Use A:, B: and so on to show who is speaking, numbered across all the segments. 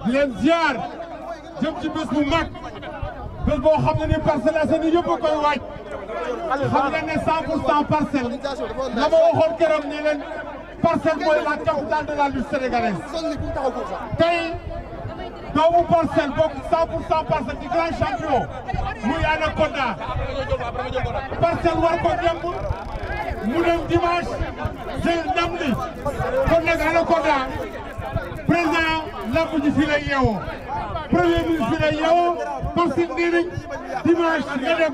A: di leen ziar jëm ci bés bu mag bés boo xam ne ni Parcelles Assainies yëpp a koy waaj xam nga ne 100% Parcelles la ma waxoon keroog ne leen Parcelles mooy la capitale de la lutte sénégalaise tey doomu Parcelles bokk 100% Parcelles di grand champion muy Anaconda Parcelles war ko démb mu dem dimanche jël ndam li kon nag Anaconda président lamb ji fii lay yeewoo premier ministre fii lay yeewoo parce que nee nañ dimanche nga dem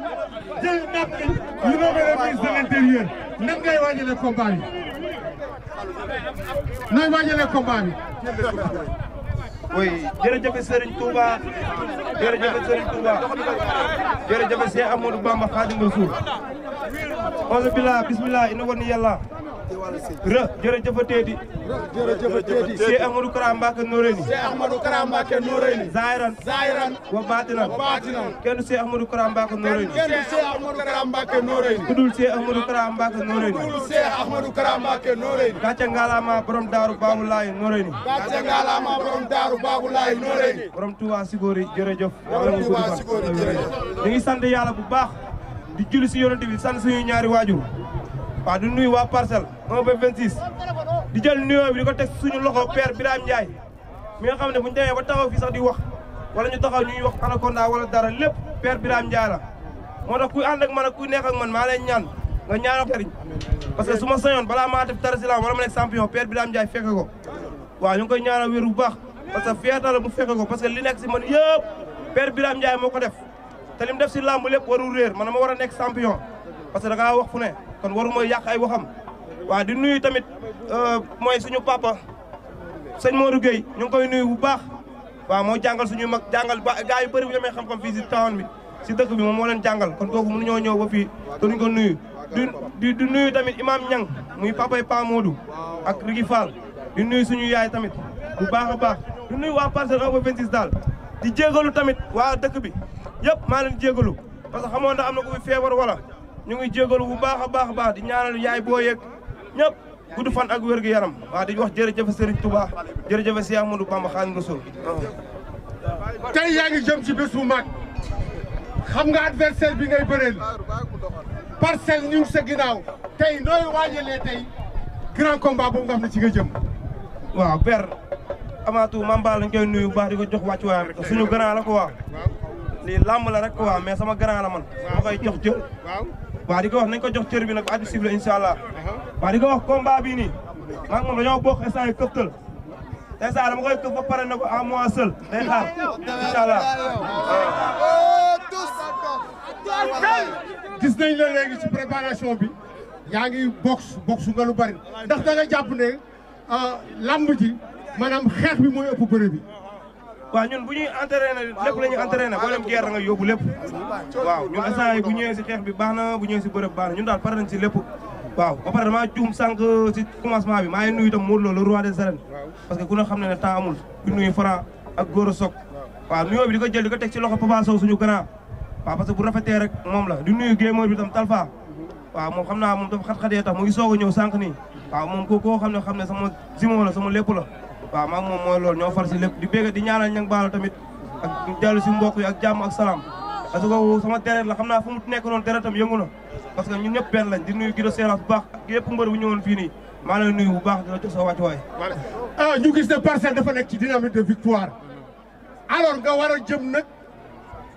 A: jël ndam li ñu nommé le ministre de l'intérieur nan ngay waajalee combat bi nooy waajalee combat bi.
B: oui jërëjëf Serigne Touba jërëjëf Serigne Touba jërëjëf Cheikh Amadou Bamba Khadimu Rasul onze billah bismillah ina woni yàlla re jërëjëf teedi Cheikh Amadou Kara Mbacké Noreyni Zahiran wa batinan kenn Cheikh Amadou Kara Mbacké Noreyni kudul Cheikh Amadou Kara Mbacké Noreyni gàcce ngalaama borom daaru Babou Laye Noreyni borom Touba Sigori jërëjëf ñu ngi sant yàlla bu baax di julli si yonent bi sant suñu ñaari waajur waaw di nuyu waa Parcelles 1 ba 26 di jël nuyoo bi di ko teg suñu loxo père Birame Ndiaye mi nga xam ne bu ñu demee ba taxaw fii sax di wax wala ñu taxaw ñuy wax Anaconda wala dara lépp père Birame Ndiaye la moo tax kuy ànd ak man ak kuy nekk ak man maa lay ñaan nga ñaanal sëriñ parce que su ma sañoon balaa maa def dara si la wala ma nekk champion père Birame Ndiaye fekk ko waaw ñu ngi koy ñaanal wér bu baax parce que feeta la mu fekk ko parce que li nekk si man yëpp père Birame Ndiaye moo ko def te li mu def si làmb lépp warul réer man ma war a nekk champion parce que da ngaa wax fu ne kon waru mooy yàq ay waxam waaw di nuyu tamit mooy suñu papa sëñ Modou Gueye ñu ngi koy nuyu bu baax waaw moo jàngal suñu mag jàngal ba gars yu bëri bu demee xam-xam fii si town bi si dëkk bi moom moo leen jàngal kon kooku mënuñoo ñëw ba fii te duñ ko nuyu di nuyu tamit imam Niang muy papay Pa Modou ak Rigi Fall di nuyu suñu yaay tamit bu baax a baax di nuyu waa Parcelles 1 ba 26 daal di jégalu tamit waa dëkk bi yëpp maa leen jégalu parce que xamoon na am na ko fi feebar wala ñu ngi jégalu bu baax a baax di ñaanal yaay boo yeeg ñëpp gudd fan ak wér gu yaram waaw di wax jërëjëf Serigne Touba jërëjëf Cheikh Amadou Bamba Khadimu Rasul
A: tey yaa ngi jëm ci bés bu mag xam nga adversaire bi ngay bëreel Parcelles ñu ngi sa ginnaaw tey nooy waajalee tey grand combat boobu nga xam ne ci nga jëm.
B: waaw père Amatou Mambal lañ koy nuyu bu baax di ko jox wàccuwaayam suñu grand la ko waa lii làmb la rek ko waa mais sama grand la man ma koy jox cër waaw di ko wax nañ ko jox cër bi nag ba addi sifflé incha allah waaw di ko wax combat bii nii maa ngi moom dañoo bokk instant yi këftal instant dama koy këf ba pare na ko à moi seul day xaar incha allah
A: gis nañ la léegi ci préparation bi yaa ngi box nga lu bari ndax da nga jàpp ne làmb ji maanaam xeex bi mooy ëpp bëre bi.
B: waaw ñun bu ñuy entraîné lépp la ñuy entraîné boo dem guerre nga yóbbu lépp waaw ñun instant yi bu ñëwee si xeex bi baax na bu ñëwee si bërëb baax na ñun daal pare nañ si lépp waaw ba pare damaa juum sànq si commencement bi maa ngi nuyu itam Modou Lo le roi des arènes parce que ku ne xam ne temps amul di nuyu Franc ak Gora Sock waaw nuyoo bi di ko jël di ko teg ci loxo Papa Sow suñu grand waaw parce que bu rafetee rek moom la di nuyu gémóor bi itam Talfa waaw moom xam naa moom dafa xat-xatee tax mu ngi soog a ñëw sànq nii waaw moom koo xam ne sama zimo la sama lépp la waaw maa ngi moom mooy loolu ñoo far si lépp di bégg di ñaanal ñang baalo tamit ak dellu si mbokk yi ak jàmm ak salaam parce que sama deret la xam naa fu mu nekk noonu deretam yëngu na parce que ñun ñëpp benn lañ di nuyu Guido Seras bu baax ak yëpp mbër bu ñëwoon fii nii maa lay nuyu bu baax di la jox sa wàccuwaay.
A: ñu gis ne Parcelles dafa nekk ci dynamique de victoire alors nga war a jëm nag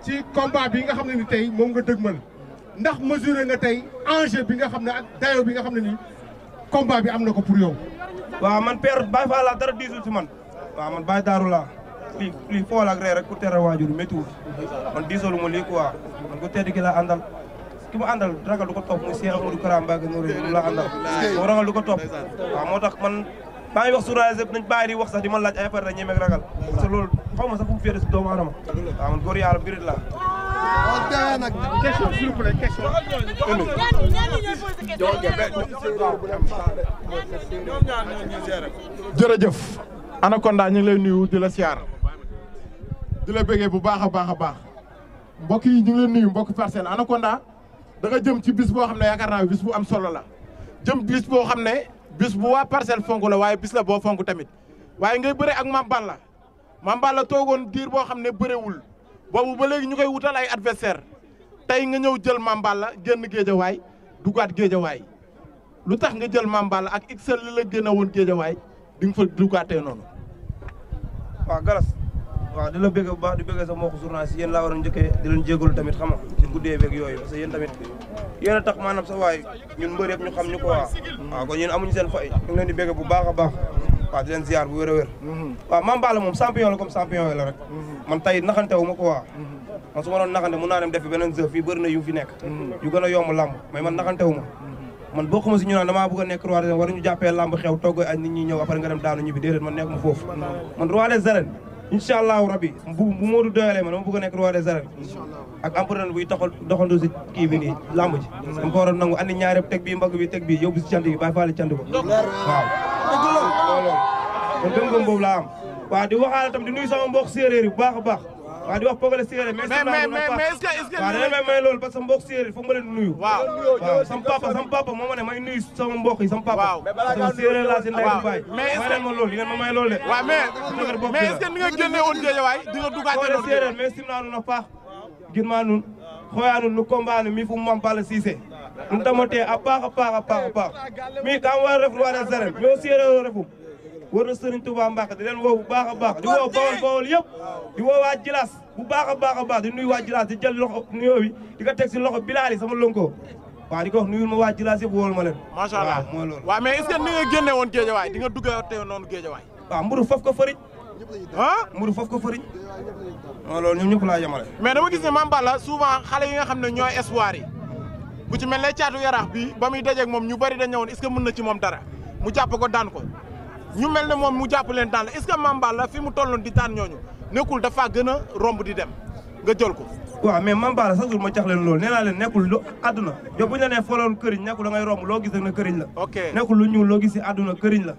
A: ci combat bi nga xam ne ni tey moom nga dëgmal ndax mesuré nga tey enjeu bi nga xam ne ak dayo bi nga xam ne ni combat bi am na ko pour yow.
B: waaw man père Baye Fall laa dara diisul si man waaw man Baye Darou laa lii foo la ak ree rek ku tere waajur méttiwul man diisalu ma lii quoi man ku tedd gi laa àndal ki mu àndal ragal du ko topp muy Cheikh Amadou Kara Mbacké Noreyni moom laa àndal moom ragal du ko topp waaw moo tax man maa ngi wax journaliste yëpp nañ bàyyi di wax sax di ma laaj ay affaire da ñemeeg ragal parce que loolu xaw ma sax fu mu féete si doomu aadama waaw man góor yàlla mbirit laa
A: question s'il vous plaît question. jërëjëf Anaconda ñu ngi lay nuyu di la siyaar di la bëggee bu baax a baax mbokk yi ñu ngi leen nuyu mbokk Parcelles Anaconda da nga jëm ci bis boo xam ne yaakaar naa bis bu am solo la jëm bis boo xam ne bis bu waa Parcelles fonk la waaye bis la boo fonk tamit waaye ngay bëre ak Mame Balla
C: Mame Balla toogoon diir boo xam ne bëréwul boobu ba léegi ñu koy wutal ay adversaire tey nga ñëw jël Mame Balla génn géejawaay dugaat géejawaay lu tax nga jël Mame Balla ak XL li la génne woon géejawaay di nga fa dugaatee noonu.
B: waaw galas waaw di la bëgg bu baax di bëgg sa mbokku journaliste yéen laa war a njëkkee di leen jégalu tamit xam nga ci guddee beeg yooyu parce que yéen tamit yéen a tax maanaam sa waay ñun mbër yëpp ñu xam ñu ko waaw kon yéen amuñu seen fay ñu ngi leen di bëgg bu baax a baax waaw di leen ziar bu wér a wér waaw Mame Balla moom champion la comme champion yi la rek man tey naxante wu ma ko waa man su ma doon naxante mun naa dem def beneen jeu fii bëri na yu fi nekk yu gën a yomb lamb mais man naxante wu ma man bokkuma si ñu naan damaa bëgg a nekk roi des arènes war ñu jàppee lamb xew togg ay nit ñi ñëw après nga dem daanu ñibbi déedéet man nekk ma foofu man roi des arènes incha allahu rabbi bu Modou doyalee man dama bëgg a nekk roi des arènes ak empereur buy doxandu si kii bi nii lamb ji dama ko war a nangu andi ñaari teg bii mbagg bi teg bii yóbbu si cant bi bàyyi faale cant ba waaw loolu kon gëm-gëm boobu laa am waaw di waxaale tam di nuyu sama mbokk séeréer yi bu baax a baax waaw di wax Pogale séeréer mais est-ce que waaw dana may loolu parce que mbokk séeréer foog ma leen nuyu waaw sama papa moo ma ne may nuyu sama mbokk yi sama papa parce que séeréer laa si ndey bu baay may leen ma loolu di ngeen ma may loolu de
C: waaw mais est-ce que ni nga génne woon géejawaay di nga dugaatee
B: Pogale séeréer mais sim naa nun a paax gin maa nun xooyaa nun nu combat mi fu Mame Balla Cissé nun tamate a paax a paax mi kam war a ref roi des arènes mais séeréer o refum war na Serigne Touba Mbacke di leen woo bu baax a baax di woo Bawol yëpp di woo waa Jilas bu baax a baax di nuyu waa Jilas di jël loxo nuyoo bi di ko teg si loxo Bilali sama lonko waaw di ko wax nuyul ma waa Jilas yëpp wool ma leen
C: macha allah
B: mooy loolu
C: waaw mais est-ce que ni nga génne woon géejawaay di nga duggee noonu géejawaay
B: waaw mburu foofu ko fëriñ mburu foofu ko fëriñ waaw loolu ñoom ñëpp laa yemale
C: mais dama gis ne Mame Balla souvent xale yi nga xam ne ñooy espoir yi bu ci mel ne caatu yaraax bi ba muy dajeeg moom ñu bari dañ ñëwoon est-ce que mën na ci moom dara mu jàpp ko daan ko ñu mel ne moom mu jàpp leen daan la est-ce que Mame Balla fi mu tolloon di daan ñooñu nekkul dafa gën a romb di dem nga jël ko.
B: waaw mais Mame Balla sax ma cax leen loolu nee naa leen nekkul lu àdduna yow bu ñu la nee foloon këriñ nekkul da ngay romb loo gis rek na këriñ la.
C: ok
B: nekkul lu ñuul loo gis si àdduna këriñ la.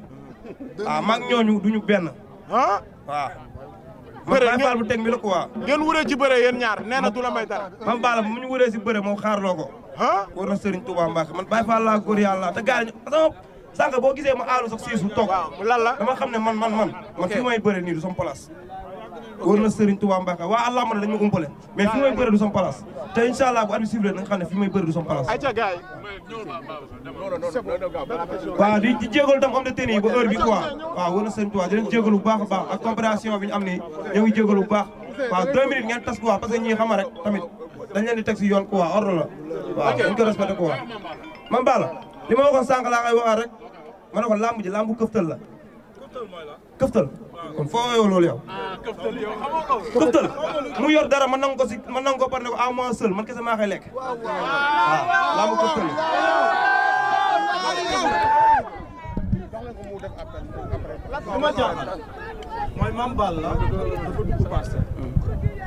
B: waaw maag ñooñu duñu benn.
C: ah
B: waaw.
C: bëre
B: man Baye bu teg mi la quoi.
C: ngeen wuree ci bëre yéen ñaar nee na du la may dara.
B: Mame Balla bu ñu wuree si bëre moom xaarloo ko. war na Serigne Touba Mbacke man Baye Fall laa góor yàlla te gars yi sànq boo gisee ma aalu sax siisu toog
C: lan la
B: dama xam ne man fi may bëre nii du sama place war na Serigne Touba Mbacke waa Allah ma ne dañu umpale mais fi may bëre du sama place te incha allah bu arbitre sifflé na nga xam ne fi may bëre du sama place
C: ay ca gaay
B: waaw di jégalu tam am de tenue yi ba heure bi quoi waaw war na Serigne Touba di leen jégalu bu baax a baax ak compréhension bi ñu am ni ñoo ngi jégalu bu baax waaw 2 minutes ngeen tas quoi parce que ñii xama rek tamit dañ leen di teg si yoon quoi ordre la waaw dañ ko respecté quoi Mame Balla li ma waxoon sànq laa koy waxaat rek ma ne ko lamb ji lambu këftal la këftal kon foo woyoo loolu yow këftal mu yor dara man nangu ko par ne ko à moi seul man kese maa koy lekk waaw lambu këftal
D: li ma jaaxal mooy Mame Balla dafa dugg Parcelles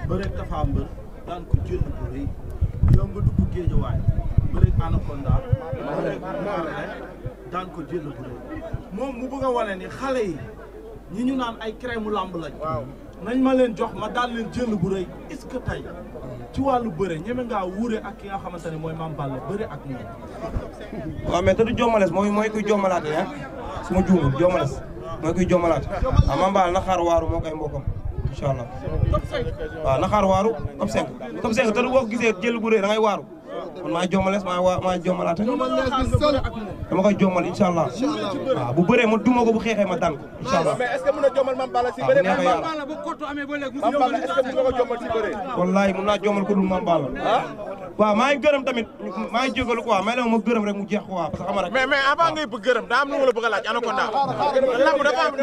D: bëreeg Tapha Mbeur daan ko jël bu rëy yow nga dugg Guédiawaye bëreeg Anaconda bëreeg Marley daan ko jël bu rëy moom mu bëgg a wane ni xale yi ñi ñu naan ay crème lamb lañ nañ ma leen jox ma daal leen jël bu rëy est-ce que tey ci wàllu bëre ñeme ngaa wuure ak ki nga xamante ne mooy Mame Balla bëre ak moom.
B: waaw mais te du jommales mooy kuy jommalaate ah su ma juumul jommales mooy kuy jommalaate waaw Mame Balla na xaar waaru moo koy mbokkam incha allah waaw na xaar waaru top 5 te du boo gisee jël bu rëy da ngay waaru man maa jommales maa jommalaate dama koy jommal incha allah waaw bu bëree ma duma ko bu xeexee ma daan ko incha allah.
C: mais est-ce que mën na jommal Mame Balla si bëre
B: Mame Balla
C: bu kottu amee ba léegi Mame Balla est-ce que mën nga ko jommal si bëre
B: wallahi mun naa jommal ko dul Mame Balla waaw maa ngi gërëm tamit maa ngi jégalu quoi may la ma gërëm rek mu jeex quoi parce que xam rek
C: mais avant ngay bëgg gërëm daa am lu ma la bëgg a laaj Anaconda lamb dafa am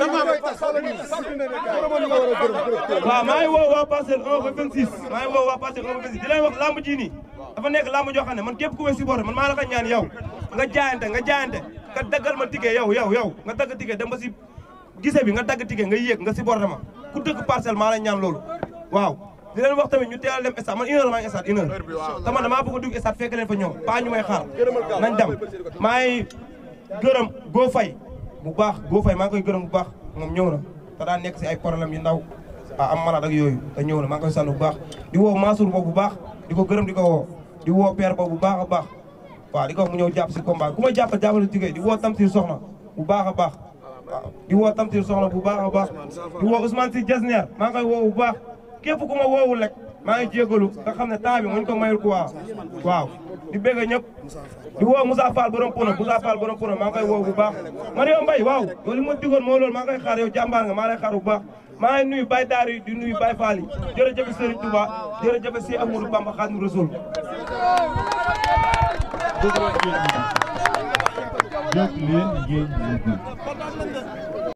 B: waaw maa ngi woo waa Parcelles 1 ba 26 maa ngi woo waa Parcelles 1 ba 26 di leen wax lamb ji nii dafa nekk lamb joo xam ne man képp ku may supporté man maa la ko ñaan yow nga jaayante nga daggal ma ticket yow nga dagg ticket dem ba si gise bi nga dagg ticket nga yéeg nga supporté ma ku dëkk Parcelles maa la ñaan loolu waaw di leen wax tamit ñu teel a dem stade man 1 heure maa ngi stade 1 heure dama damaa bëgg a dugg stade fekk leen fa ñoom pas ñu may xaar nañ dem maa ngi gërëm Go Faye bu baax Go Faye maa ngi koy gërëm bu baax moom ñëw na te daa nekk si ay problème yu ndaw am malade ak yooyu te ñëw na maa ngi koy sant bu baax di woo Mansour boobu bu baax di ko gërëm di ko woo di woo père boobu bu baax a baax waaw di ko wax mu ñëw jàpp si combat ku ma jàppal si tigé di woo Tamsir soxna bu baax a baax di woo Tamsir soxna bu baax a baax di woo Ousmane Sy Jesner maa ngi koy woo bu baax képp ku ma woowul rek maa ngi jégalu nga xam ne temps bi muñ ko mayul quoi waaw di bëgg ñëpp di woo Moussa Fall borom Pono maa ngi koy woo bu baax Mario Mbaye waaw loolu li ma digoon moo loolu maa ngi koy xaar yow jàmbaar nga maa lay xaar bu baax maa ngi nuyu Baye Daara yi di nuyu Baye Fall yi jërëjëf Serigne Touba jërëjëf si Amadou Bamba Khadimu Rasul
A: jóg leen ngeen